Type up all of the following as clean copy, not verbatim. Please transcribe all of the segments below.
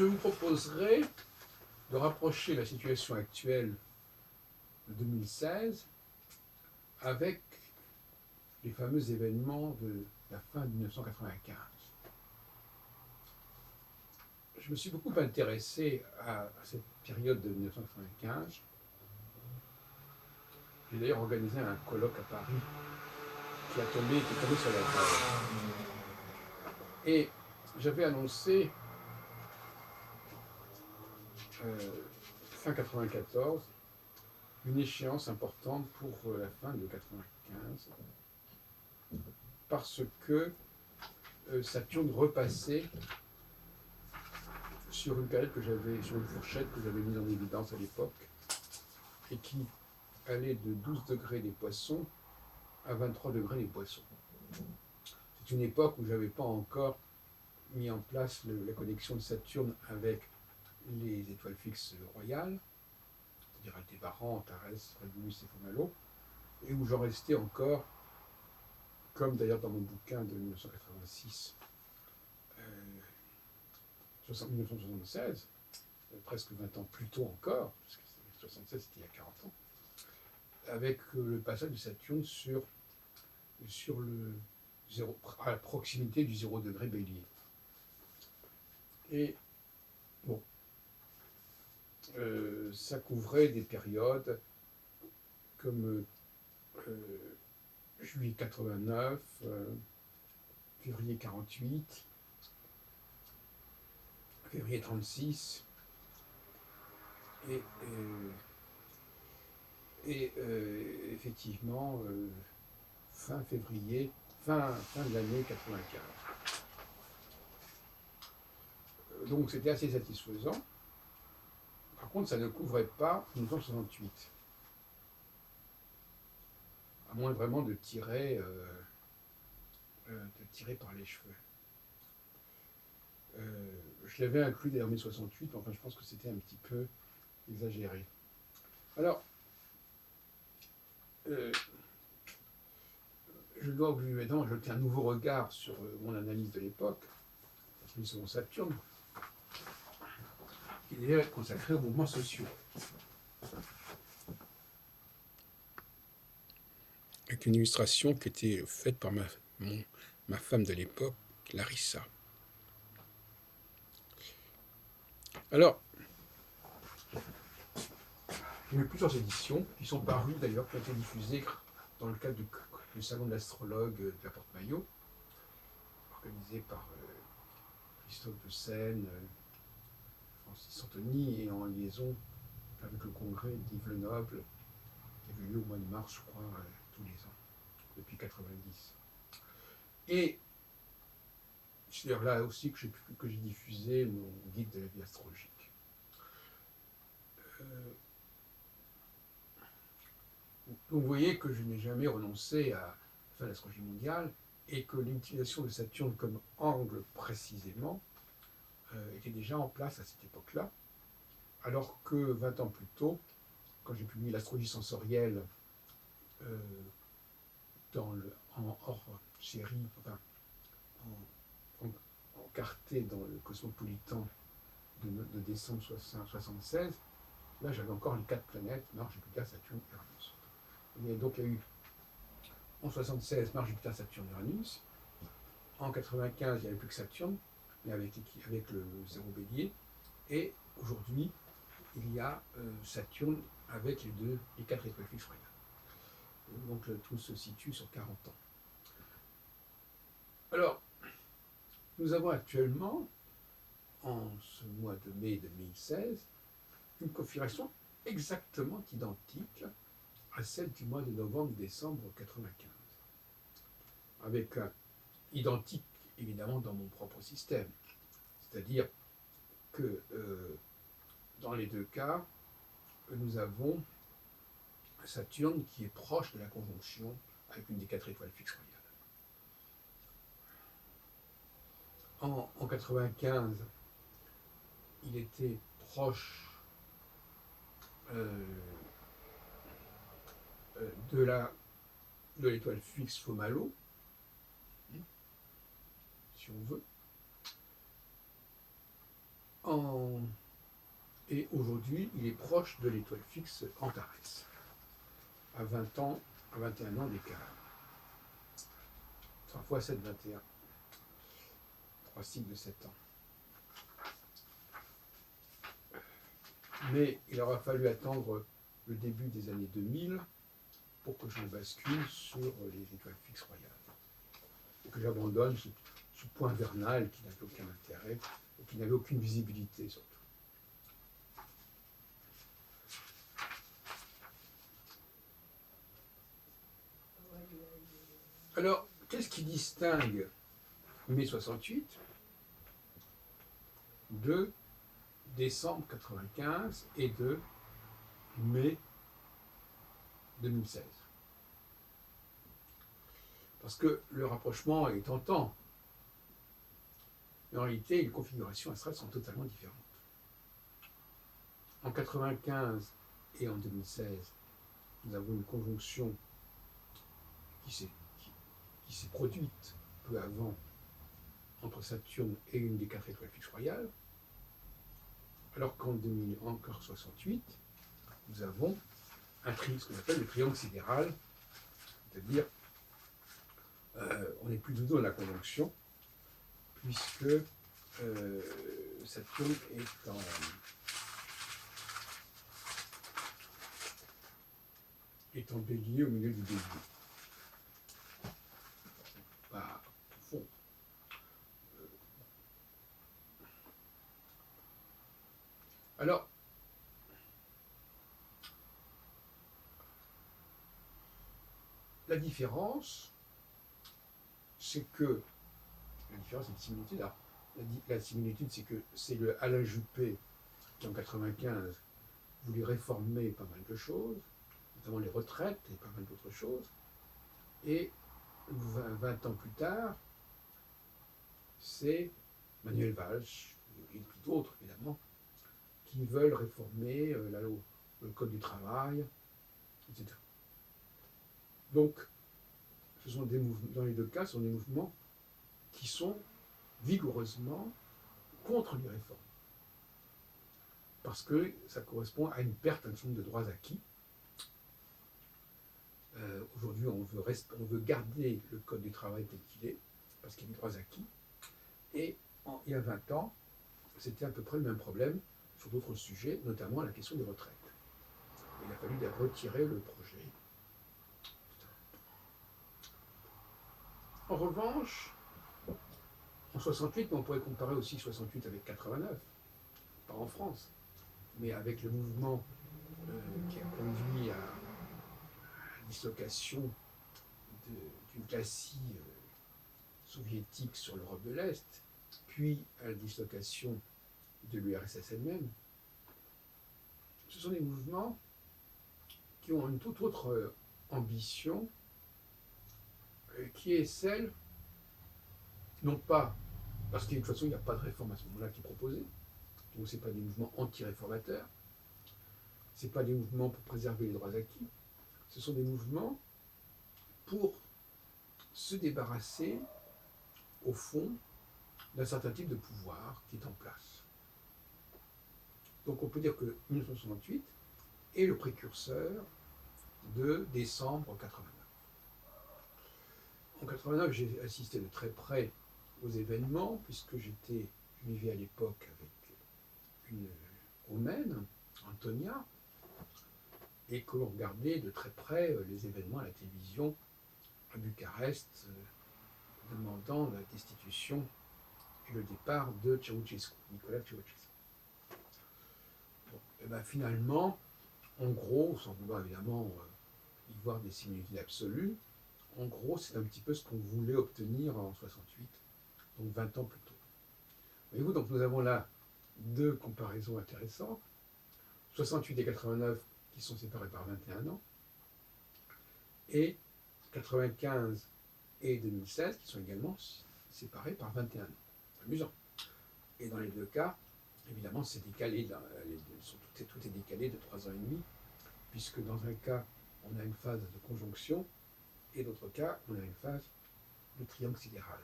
je vous proposerai de rapprocher la situation actuelle de 2016 avec les fameux événements de la fin de 1995. Je me suis beaucoup intéressé à cette période de 1995. J'ai d'ailleurs organisé un colloque à Paris qui est tombé sur la table. Et j'avais annoncé fin 94 une échéance importante pour la fin de 95 parce que Saturne repassait sur une période sur une fourchette que j'avais mise en évidence à l'époque et qui allait de 12 degrés des Poissons à 23 degrés des Poissons. C'est une époque où je n'avais pas encore mis en place la connexion de Saturne avec les étoiles fixes royales, c'est-à-dire Aldébaran, Antares, Régulus et Fomalhaut, et où j'en restais encore, comme d'ailleurs dans mon bouquin de 1986, 1976, presque 20 ans plus tôt encore, parce que 1976 c'était il y a 40 ans, avec le passage de Saturne sur le zéro, à la proximité du 0 degré Bélier. Et bon, ça couvrait des périodes comme juillet 89, février 48, février 36, et effectivement fin février, fin de l'année 95. Donc c'était assez satisfaisant. Par contre, ça ne couvrait pas 1968. À moins vraiment de tirer par les cheveux. Je l'avais inclus d'ailleurs 1968, mais enfin je pense que c'était un petit peu exagéré. Alors, je dois évidemment jeter un nouveau regard sur mon analyse de l'époque, sur mon Saturne, qui est d'ailleurs consacré aux mouvements sociaux. Avec une illustration qui était faite par ma femme de l'époque, Larissa. Alors, il y a eu plusieurs éditions qui sont parues d'ailleurs, qui ont été diffusées dans le cadre du salon de l'astrologue de la Porte-Maillot, organisé par Christophe de Seine, Francis Santoni, et en liaison avec le congrès d'Yves Lenoble, qui avait lieu au mois de mars, je crois, tous les ans, depuis 90. Et c'est d'ailleurs là aussi que j'ai diffusé mon guide de la vie astrologique. Donc vous voyez que je n'ai jamais renoncé à faire l'astrologie mondiale et que l'utilisation de Saturne comme angle précisément était déjà en place à cette époque-là, alors que 20 ans plus tôt, quand j'ai publié l'astrologie sensorielle en hors série, enfin en carté dans le Cosmopolitan de décembre 1976, là j'avais encore les 4 planètes, Mars, Jupiter, Saturne, Uranus. Et donc il y a eu en 76 Mars, Jupiter, Saturne, Uranus. En 95 il n'y avait plus que Saturne, mais avec le zéro Bélier. Et aujourd'hui il y a Saturne avec les 4 étoiles fixes royales. Donc le tout se situe sur 40 ans. Alors, nous avons actuellement, en ce mois de mai 2016, une configuration exactement identique à celle du mois de novembre-décembre 95. Avec identique, évidemment, dans mon propre système. C'est-à-dire que dans les deux cas, nous avons Saturne qui est proche de la conjonction avec une des 4 étoiles fixes royales. En 95, il était proche de l'étoile fixe Fomalhaut, si on veut. En Et aujourd'hui, il est proche de l'étoile fixe Antares, à 20 ans, à 21 ans d'écart. 3 fois 7, 21. 3 cycles de 7 ans. Mais il aura fallu attendre le début des années 2000 pour que je bascule sur les étoiles fixes royales. Et que j'abandonne ce point vernal qui n'avait aucun intérêt et qui n'avait aucune visibilité surtout. Alors, qu'est-ce qui distingue mai 68 de décembre 95 et de mai 2016? Parce que le rapprochement est tentant. Mais en réalité, les configurations astrales sont totalement différentes. En 95 et en 2016, nous avons une conjonction qui s'est produite peu avant entre Saturne et une des 4 étoiles fixes royales, alors qu'en 2068, nous avons ce qu'on appelle le triangle sidéral, c'est-à-dire on n'est plus du tout dans la conjonction, puisque Saturne est en bélier au milieu du bélier. Pas profond. Alors, la différence, c'est que la différence et la similitude. Alors, la similitude, c'est que c'est le Alain Juppé qui, en 95, voulait réformer pas mal de choses, notamment les retraites et pas mal d'autres choses. Et 20 ans plus tard, c'est Manuel Valls, et d'autres évidemment, qui veulent réformer le code du travail, etc. Donc, ce sont des mouvements, dans les deux cas, ce sont des mouvements qui sont vigoureusement contre les réformes. Parce que ça correspond à une perte d'un certain nombre de droits acquis. Aujourd'hui, on veut garder le code du travail tel qu'il est, parce qu'il y a des droits acquis. Et il y a 20 ans, c'était à peu près le même problème sur d'autres sujets, notamment la question des retraites. Il a fallu retirer le projet. En revanche, en 68, on pourrait comparer aussi 68 avec 89, pas en France, mais avec le mouvement qui a conduit à la dislocation d'une glacis soviétique sur l'Europe de l'Est, puis à la dislocation de l'URSS elle-même. Ce sont des mouvements qui ont une toute autre ambition, qui est celle, non pas, parce que de toute façon il n'y a pas de réforme à ce moment-là qui est proposée, donc ce n'est pas des mouvements anti-réformateurs, ce n'est pas des mouvements pour préserver les droits acquis, ce sont des mouvements pour se débarrasser, au fond, d'un certain type de pouvoir qui est en place. Donc on peut dire que 1968 est le précurseur de décembre 89. En 89, j'ai assisté de très près aux événements, puisque je vivais à l'époque avec une Roumaine, Antonia, et que l'on regardait de très près les événements à la télévision à Bucarest, demandant la destitution et le départ de Ceausescu, Nicolas Ceausescu. Bon, et ben finalement, en gros, sans vouloir évidemment y voir des similitudes absolues, en gros, c'est un petit peu ce qu'on voulait obtenir en 68, donc 20 ans plus tôt. Voyez-vous, donc nous avons là deux comparaisons intéressantes, 68 et 89 qui sont séparés par 21 ans, et 95 et 2016 qui sont également séparés par 21 ans. C'est amusant. Et dans les deux cas, évidemment, c'est décalé, tout est décalé de 3 ans et demi, puisque dans un cas, on a une phase de conjonction, et d'autre cas, on a une phase de triangle sidéral.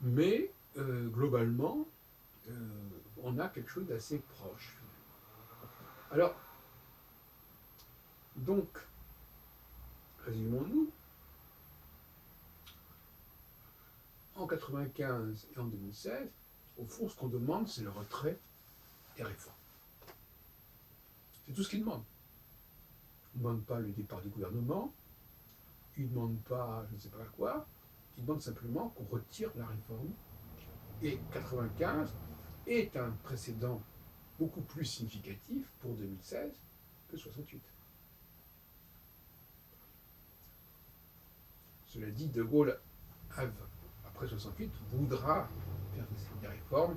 Mais, globalement, on a quelque chose d'assez proche. Alors, donc, résumons-nous, en 1995 et en 2016, au fond, ce qu'on demande, c'est le retrait des réformes. C'est tout ce qu'ils demandent. Ils ne demandent pas le départ du gouvernement, ils ne demandent pas je ne sais pas quoi, ils demandent simplement qu'on retire la réforme. Et 1995 est un précédent beaucoup plus significatif pour 2016 que 68. Cela dit, De Gaulle, après 68, voudra faire des réformes,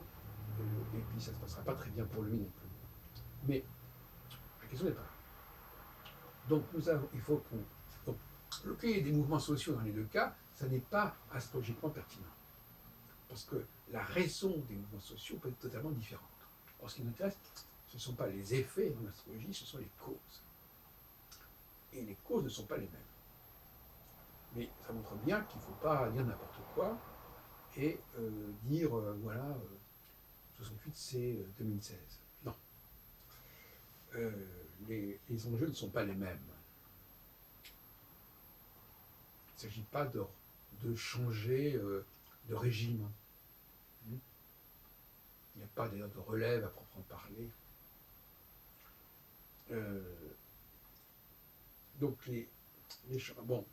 et puis ça ne se passera pas très bien pour lui non plus. Mais la question n'est pas là. Donc il faut qu'on... Donc, qu'il y ait des mouvements sociaux dans les deux cas, ça n'est pas astrologiquement pertinent. Parce que la raison des mouvements sociaux peut être totalement différente. Or, ce qui nous intéresse, ce ne sont pas les effets dans l'astrologie, ce sont les causes. Et les causes ne sont pas les mêmes. Mais ça montre bien qu'il ne faut pas dire n'importe quoi et dire, voilà, 68 c'est 2016. Non. Les enjeux ne sont pas les mêmes. Il ne s'agit pas de changer de régime. Il n'y a pas d'ailleurs de relève à proprement parler. Donc bon,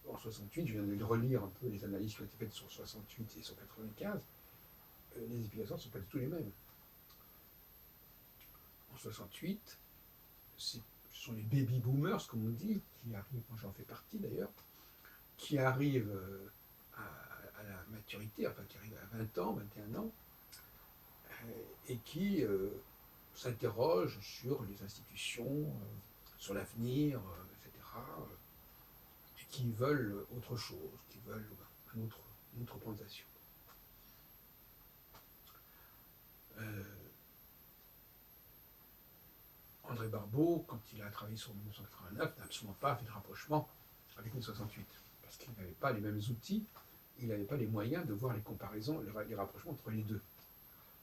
en 68, je viens de relire un peu les analyses qui ont été faites sur 68 et sur 95, les explications ne sont pas du tout les mêmes. En 68, ce sont les baby boomers, comme on dit, qui arrivent, moi j'en fais partie d'ailleurs, qui arrivent à la maturité, enfin qui arrivent à 20 ans, 21 ans, et qui s'interrogent sur les institutions, sur l'avenir, etc., et qui veulent autre chose, qui veulent une autre orientation. André Barbeau, quand il a travaillé sur 1989, n'a absolument pas fait de rapprochement avec 1968, parce qu'il n'avait pas les mêmes outils, il n'avait pas les moyens de voir les comparaisons, les rapprochements entre les deux.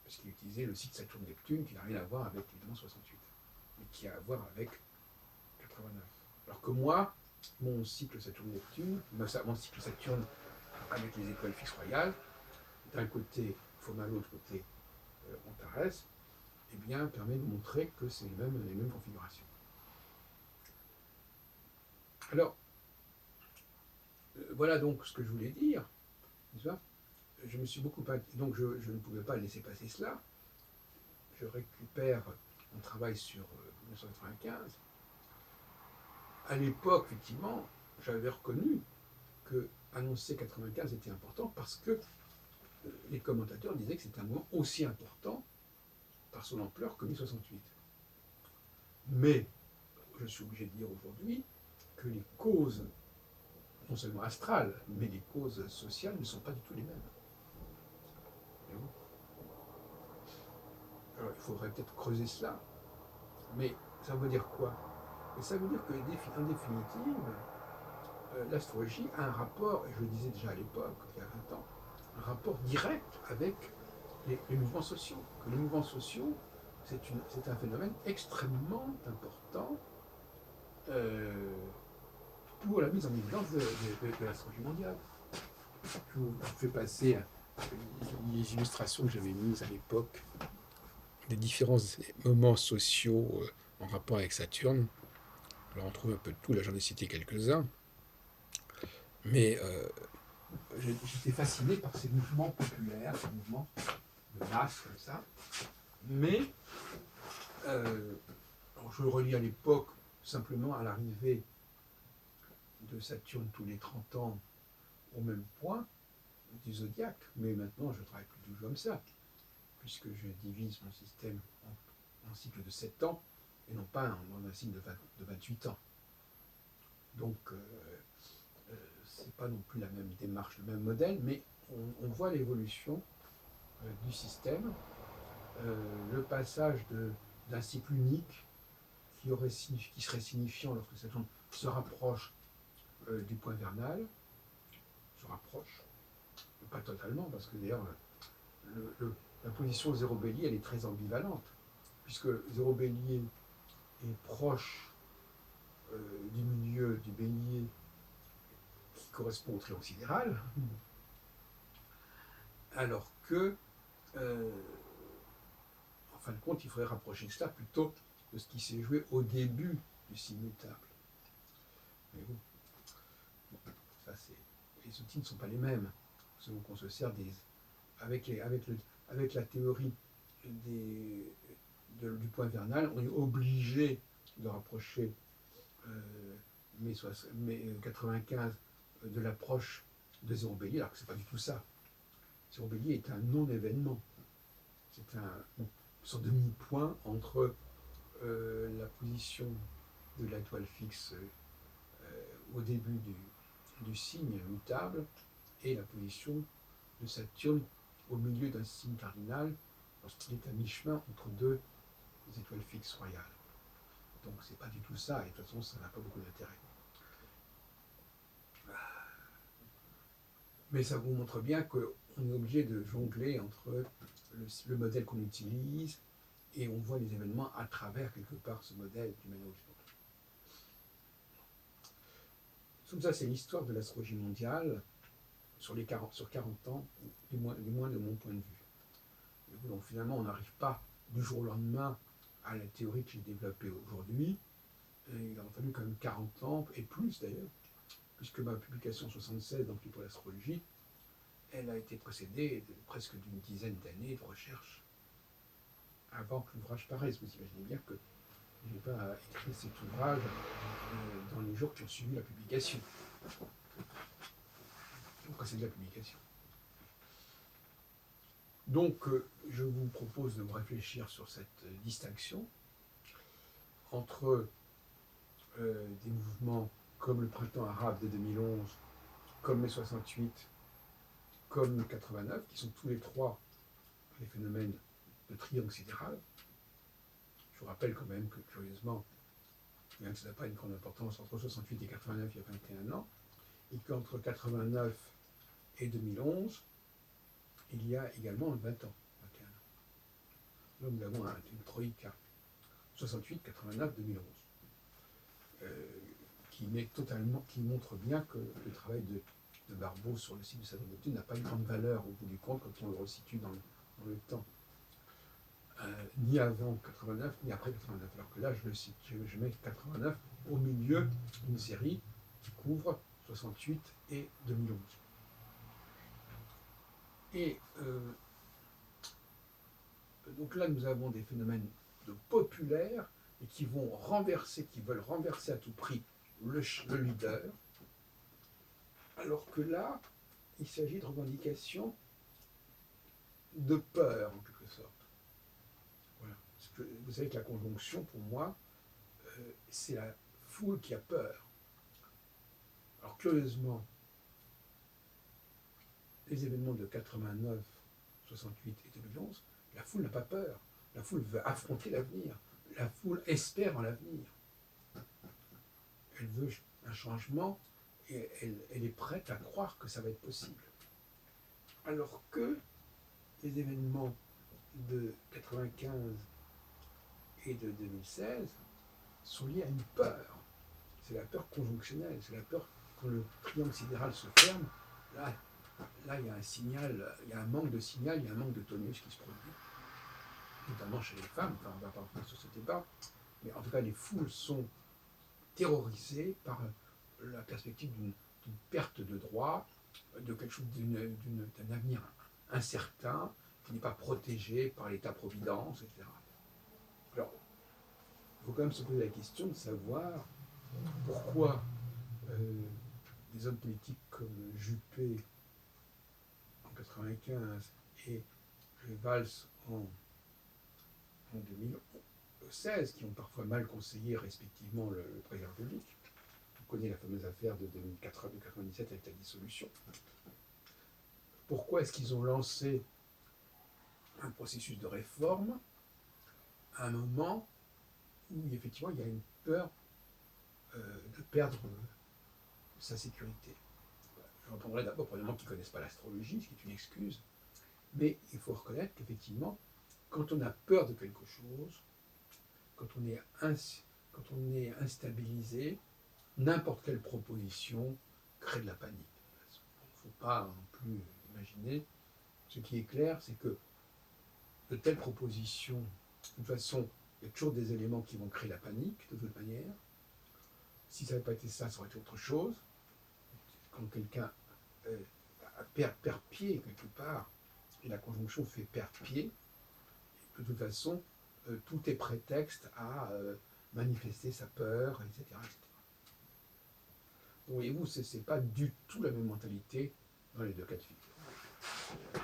Parce qu'il utilisait le cycle Saturne-Neptune, qui n'a rien à voir avec évidemment 68, mais qui a à voir avec 89. Alors que moi, mon cycle Saturne-Neptune, mon cycle Saturne avec les étoiles fixes royales, d'un côté Foma, de l'autre côté Antares, eh bien, permet de montrer que c'est les mêmes configurations. Alors, voilà donc ce que je voulais dire. Je me suis beaucoup... Donc je ne pouvais pas laisser passer cela. Je récupère mon travail sur 1995. À l'époque, effectivement, j'avais reconnu que annoncer 95 était important parce que les commentateurs disaient que c'était un moment aussi important par son ampleur que 1068. Mais je suis obligé de dire aujourd'hui que les causes, non seulement astrales, mais les causes sociales ne sont pas du tout les mêmes. Alors il faudrait peut-être creuser cela, mais ça veut dire quoi? Et ça veut dire qu'en définitive, l'astrologie a un rapport, et je le disais déjà à l'époque, il y a 20 ans, un rapport direct avec les mouvements sociaux. Que les mouvements sociaux, c'est un phénomène extrêmement important pour la mise en évidence de l'astrologie mondiale. Je vous fais passer les illustrations que j'avais mises à l'époque des différents moments sociaux en rapport avec Saturne. Alors on trouve un peu de tout, là j'en ai cité quelques-uns. Mais j'étais fasciné par ces mouvements populaires, ces mouvements de masse comme ça. Mais alors je le relis à l'époque simplement à l'arrivée de Saturne tous les 30 ans au même point du zodiaque. Mais maintenant je travaille plus du tout comme ça, puisque je divise mon système en cycle de 7 ans et non pas en un cycle de 28 ans. Donc c'est pas non plus la même démarche, le même modèle, mais on voit l'évolution du système, le passage d'un cycle unique qui serait signifiant lorsque Saturne se rapproche du point vernal, se rapproche, pas totalement, parce que d'ailleurs la position zéro bélier, elle est très ambivalente, puisque zéro bélier est proche du milieu du bélier qui correspond au triangle sidéral, alors que, en fin de compte, il faudrait rapprocher cela plutôt de ce qui s'est joué au début du signe mutable. Mais bon, ça c'est, les outils ne sont pas les mêmes, selon qu'on se sert avec la théorie du point vernal, on est obligé de rapprocher mai 95 de l'approche de zéro bélier, alors que ce n'est pas du tout ça. Zéro bélier est un non-événement. C'est une sorte de mi-point entre la position de la toile fixe au début du signe mutable et la position de Saturne au milieu d'un signe cardinal lorsqu'il est à mi-chemin entre deux étoiles fixes royales. Donc c'est pas du tout ça, et de toute façon ça n'a pas beaucoup d'intérêt. Mais ça vous montre bien qu'on est obligé de jongler entre le modèle qu'on utilise et on voit les événements à travers quelque part ce modèle d'une manière ou d'une autre. Tout ça, c'est l'histoire de l'astrologie mondiale sur 40 ans, du moins de mon point de vue. Donc finalement, on n'arrive pas du jour au lendemain à la théorie que j'ai développée aujourd'hui. Il a fallu quand même 40 ans, et plus d'ailleurs, puisque ma publication 76 dans le livre pour l'astrologie, elle a été précédée de presque d'une dizaine d'années de recherche avant que l'ouvrage paraisse. Vous imaginez bien que je n'ai pas écrit cet ouvrage dans les jours qui ont suivi la publication, précédé la publication. Donc, je vous propose de réfléchir sur cette distinction entre des mouvements comme le printemps arabe de 2011, comme mai 68, comme 89, qui sont tous les trois des phénomènes de triangle sidéral. Je vous rappelle quand même que, curieusement, bien que ça n'a pas une grande importance, entre 68 et 89, il y a 21 ans, et qu'entre 89 et 2011, il y a également 20 ans, 21 ans. Là, nous avons une troïka, 68, 89, 2011, qui montre bien que le travail de Barbeau sur le site de Saturne Neptune n'a pas une grande valeur au bout du compte quand on le resitue dans le temps. Ni avant 89, ni après 89. Alors que là, je mets 89 au milieu d'une série qui couvre 68 et 2011. Et donc là, nous avons des phénomènes populaires et qui veulent renverser à tout prix le leader, alors que là, il s'agit de revendications de peur, en quelque sorte. Voilà. Parce que vous savez que la conjonction, pour moi, c'est la foule qui a peur. Alors, curieusement, les événements de 89, 68 et 2011, la foule n'a pas peur. La foule veut affronter l'avenir. La foule espère en l'avenir. Elle veut un changement et elle est prête à croire que ça va être possible. Alors que les événements de 95 et de 2016 sont liés à une peur. C'est la peur conjonctionnelle, c'est la peur quand le triangle sidéral se ferme. Là, il y a un signal, il y a un manque de signal, il y a un manque de tonus qui se produit, notamment chez les femmes. Enfin, on ne va pas revenir sur ce débat, mais en tout cas, les foules sont terrorisées par la perspective d'une perte de droit, de quelque chose d'un avenir incertain, qui n'est pas protégé par l'État-providence, etc. Alors, il faut quand même se poser la question de savoir pourquoi des hommes politiques comme Juppé en 1995 et Valls en 2016, qui ont parfois mal conseillé respectivement le président de la République. On connaît la fameuse affaire de 1997 avec la dissolution. Pourquoi est-ce qu'ils ont lancé un processus de réforme à un moment où effectivement il y a une peur de perdre sa sécurité? Je répondrai d'abord pour les gens qui ne connaissent pas l'astrologie, ce qui est une excuse. Mais il faut reconnaître qu'effectivement, quand on a peur de quelque chose, quand on est, quand on est instabilisé, n'importe quelle proposition crée de la panique. Il ne faut pas non plus imaginer. Ce qui est clair, c'est que de telles propositions, de toute façon, il y a toujours des éléments qui vont créer la panique, de toute manière. Si ça n'avait pas été ça, ça aurait été autre chose. Quand quelqu'un perd pied quelque part, et la conjonction fait perdre pied, de toute façon, tout est prétexte à manifester sa peur, etc. etc. Donc, voyez-vous, ce n'est pas du tout la même mentalité dans les deux cas de figure.